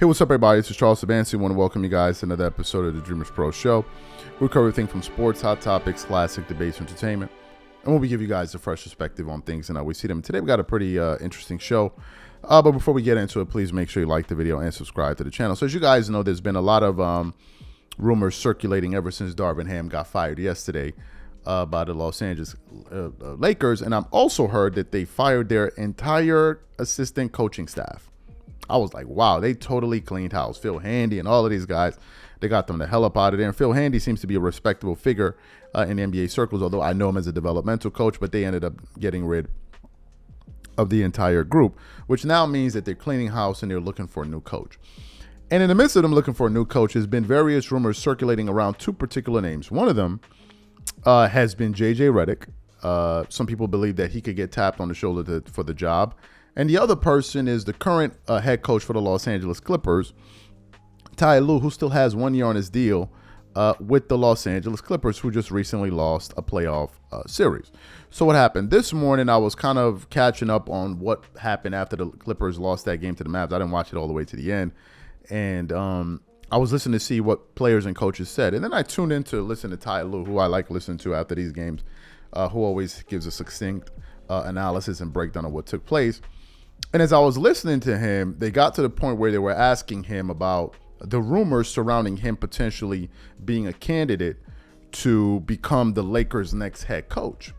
Hey, what's up, everybody? This is Charles Sabansi. I want to welcome you guys to another episode of the Dreamers Pro Show. We cover everything from sports, hot topics, classic debates, entertainment, and we give you guys a fresh perspective on things and how we see them. Today, we got a pretty interesting show. But before we get into it, please make sure you like the video and subscribe to the channel. So as you guys know, there's been a lot of rumors circulating ever since Darvin Ham got fired yesterday by the Los Angeles Lakers. And I've also heard that they fired their entire assistant coaching staff. I was like, wow, they totally cleaned house. Phil Handy and all of these guys, they got them the hell up out of there. And Phil Handy seems to be a respectable figure in NBA circles, although I know him as a developmental coach, but they ended up getting rid of the entire group, which now means that they're cleaning house and they're looking for a new coach. And in the midst of them looking for a new coach, there's been various rumors circulating around two particular names. One of them has been J.J. Redick. Some people believe that he could get tapped on the shoulder for the job. And the other person is the current head coach for the Los Angeles Clippers, Ty Lue, who still has 1 year on his deal with the Los Angeles Clippers, who just recently lost a playoff series. So what happened? This morning, I was kind of catching up on what happened after the Clippers lost that game to the Mavs. I didn't watch it all the way to the end. And I was listening to see what players and coaches said. And then I tuned in to listen to Ty Lue, who I like listening to after these games, who always gives a succinct analysis and breakdown of what took place. And as I was listening to him, they got to the point where they were asking him about the rumors surrounding him potentially being a candidate to become the Lakers' next head coach.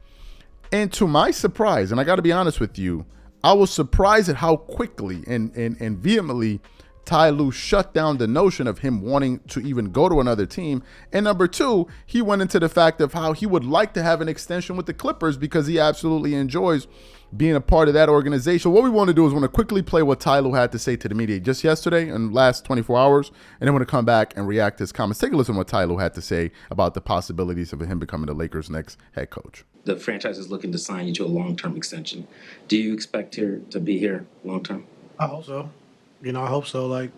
And to my surprise, and I got to be honest with you, I was surprised at how quickly and vehemently Ty Lue shut down the notion of him wanting to even go to another team. And number two, he went into the fact of how he would like to have an extension with the Clippers because he absolutely enjoys being a part of that organization. What we want to do is want to quickly play what Ty Lue had to say to the media just yesterday and last 24 hours, and then want to come back and react to his comments. Take a listen to what Ty Lue had to say about the possibilities of him becoming the Lakers' next head coach. The franchise is looking to sign you to a long-term extension. Do you expect to be here long-term? I hope so. I hope so. I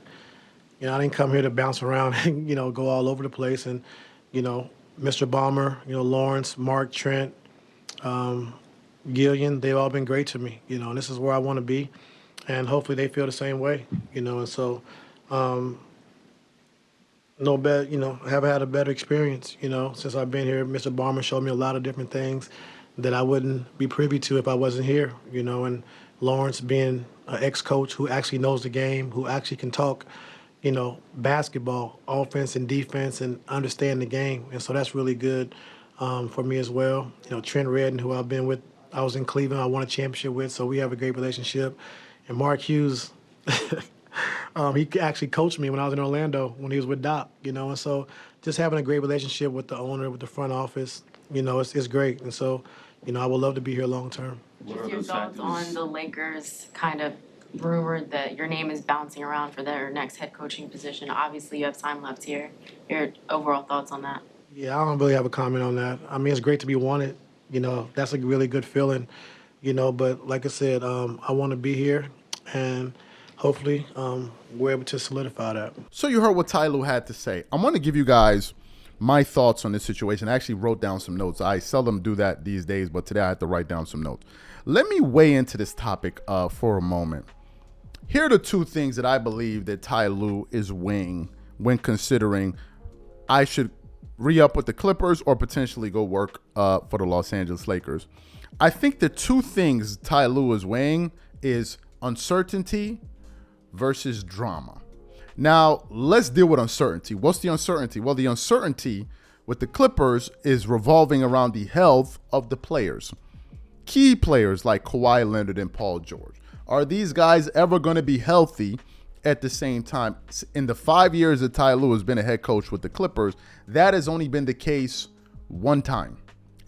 didn't come here to bounce around and, go all over the place. And, Mr. Ballmer, Lawrence, Mark, Trent, Gillian, they've all been great to me, and this is where I want to be. And hopefully they feel the same way, and so no better, haven't had a better experience, since I've been here. Mr. Ballmer showed me a lot of different things that I wouldn't be privy to if I wasn't here, and Lawrence being an ex-coach who actually knows the game, who actually can talk, basketball, offense and defense, and understand the game. And so that's really good for me as well. Trent Redden, who I've been with, I was in Cleveland, I won a championship with, so we have a great relationship. And Mark Hughes, he actually coached me when I was in Orlando when he was with Doc, and so just having a great relationship with the owner, with the front office, it's great. And so, I would love to be here long term. Just your thoughts on the Lakers kind of rumored that your name is bouncing around for their next head coaching position. Obviously, you have time left here. Your overall thoughts on that? Yeah, I don't really have a comment on that. I mean, it's great to be wanted. That's a really good feeling, but like I said, I want to be here, and hopefully we're able to solidify that. So you heard what Ty Lue had to say. I want to give you guys my thoughts on this situation. I actually wrote down some notes. I seldom do that these days, but today I had to write down some notes. Let me weigh into this topic for a moment. Here are the two things that I believe that Ty Lue is weighing when considering I should re-up with the Clippers or potentially go work for the Los Angeles Lakers. I think the two things Ty Lue is weighing is uncertainty versus drama. Now, let's deal with uncertainty. What's the uncertainty? Well, the uncertainty with the Clippers is revolving around the health of the players. Key players like Kawhi Leonard and Paul George. Are these guys ever going to be healthy at the same time? In the 5 years that Ty Lue has been a head coach with the Clippers, that has only been the case one time.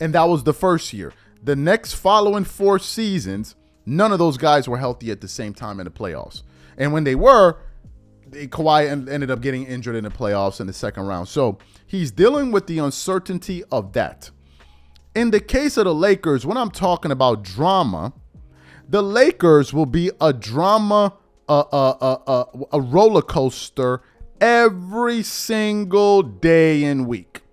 And that was the first year. The next following 4 seasons, none of those guys were healthy at the same time in the playoffs. And when they were, Kawhi ended up getting injured in the playoffs in the second round. So he's dealing with the uncertainty of that. In the case of the Lakers, when I'm talking about drama, the Lakers will be a drama, a roller coaster every single day and week.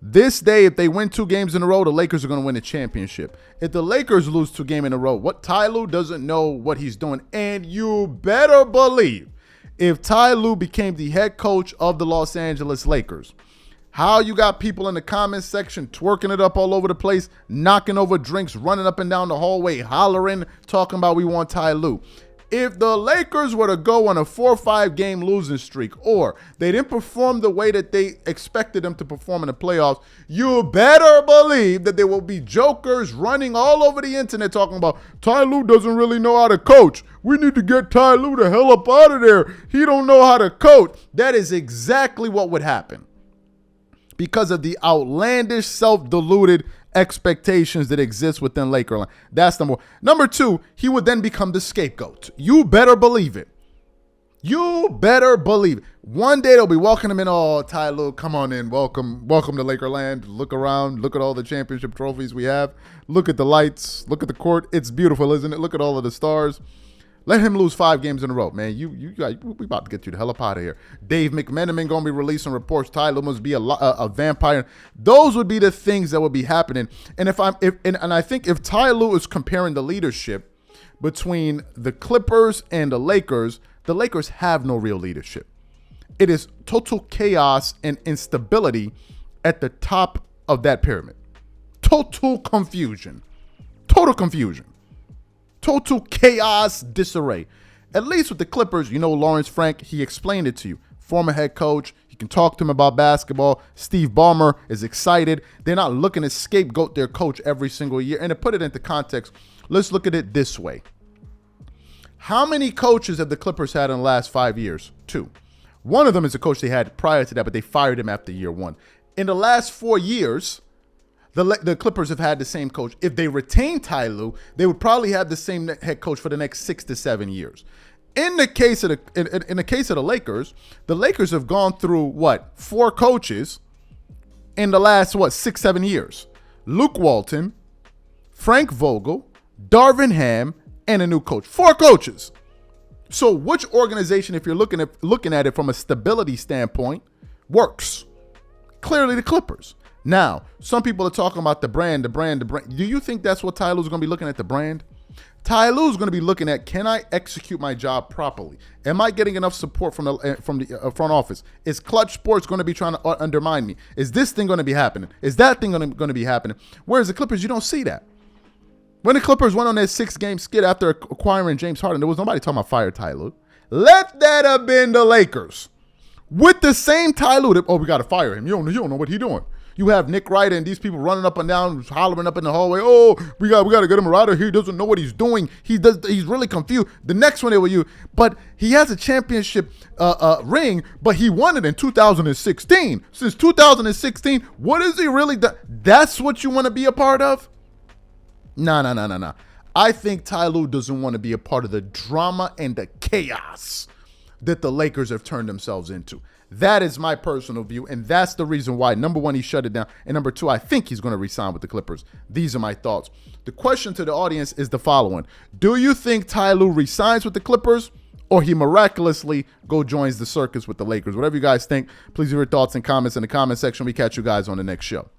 This day, if they win 2 games in a row, the Lakers are going to win the championship. If the Lakers lose 2 games in a row, what Ty Lue doesn't know what he's doing. And you better believe if Ty Lue became the head coach of the Los Angeles Lakers. How you got people in the comments section twerking it up all over the place, knocking over drinks, running up and down the hallway, hollering, talking about we want Ty Lue. If the Lakers were to go on a 4-5 game losing streak, or they didn't perform the way that they expected them to perform in the playoffs, you better believe that there will be jokers running all over the internet talking about Ty Lue doesn't really know how to coach. We need to get Ty Lue the hell up out of there. He don't know how to coach. That is exactly what would happen because of the outlandish, self-deluded expectations that exist within Lakerland. That's number one. Number two, he would then become the scapegoat. You better believe it. You better believe it. One day they'll be walking him in. Oh, Ty Lue, come on in. Welcome to Lakerland. Look around. Look at all the championship trophies we have. Look at the lights. Look at the court. It's beautiful, isn't it? Look at all of the stars. Let him lose 5 games in a row, man. We about to get you the hell up out of here. Dave McMenamin going to be releasing reports. Ty Lue must be a vampire. Those would be the things that would be happening. And I think if Ty Lue is comparing the leadership between the Clippers and the Lakers have no real leadership. It is total chaos and instability at the top of that pyramid. Total confusion. Total chaos, disarray. At least with the Clippers, Lawrence Frank, he explained it to you. Former head coach, you can talk to him about basketball. Steve Ballmer is excited. They're not looking to scapegoat their coach every single year. And to put it into context, let's look at it this way. How many coaches have the Clippers had in the last 5 years? 2. One of them is a coach they had prior to that, but they fired him after year 1. In the last 4 years, the Clippers have had the same coach. If they retain Ty Lue, they would probably have the same head coach for the next 6 to 7 years. In the case of the Lakers have gone through 4 coaches in the last 6-7 years. Luke Walton, Frank Vogel, Darvin Ham, and a new coach. 4 coaches. So which organization, if you're looking at it from a stability standpoint, works? Clearly the Clippers. Now, some people are talking about the brand. Do you think that's what Ty Lue's going to be looking at, the brand? Ty Lue's going to be looking at, can I execute my job properly? Am I getting enough support from the front office? Is Clutch Sports going to be trying to undermine me? Is this thing going to be happening? Is that thing going to be happening? Whereas the Clippers, you don't see that. When the Clippers went on their 6-game skid after acquiring James Harden, there was nobody talking about fire Ty Lue. Let that have been the Lakers. With the same Ty Lue, we got to fire him. You don't know what he's doing. You have Nick Wright and these people running up and down, hollering up in the hallway. Oh, we got to get him out of here. He doesn't know what he's doing. He's really confused. The next one they were you, but he has a championship ring, but he won it in 2016. Since 2016, what is he really done? That's what you want to be a part of? No. I think Ty Lue doesn't want to be a part of the drama and the chaos that the Lakers have turned themselves into. That is my personal view, and that's the reason why, number one, he shut it down, and number two, I think he's going to re-sign with the Clippers. These are my thoughts. The question to the audience is the following. Do you think Ty Lue re-signs with the Clippers, or he miraculously joins the circus with the Lakers? Whatever you guys think, please leave your thoughts and comments in the comment section. We catch you guys on the next show.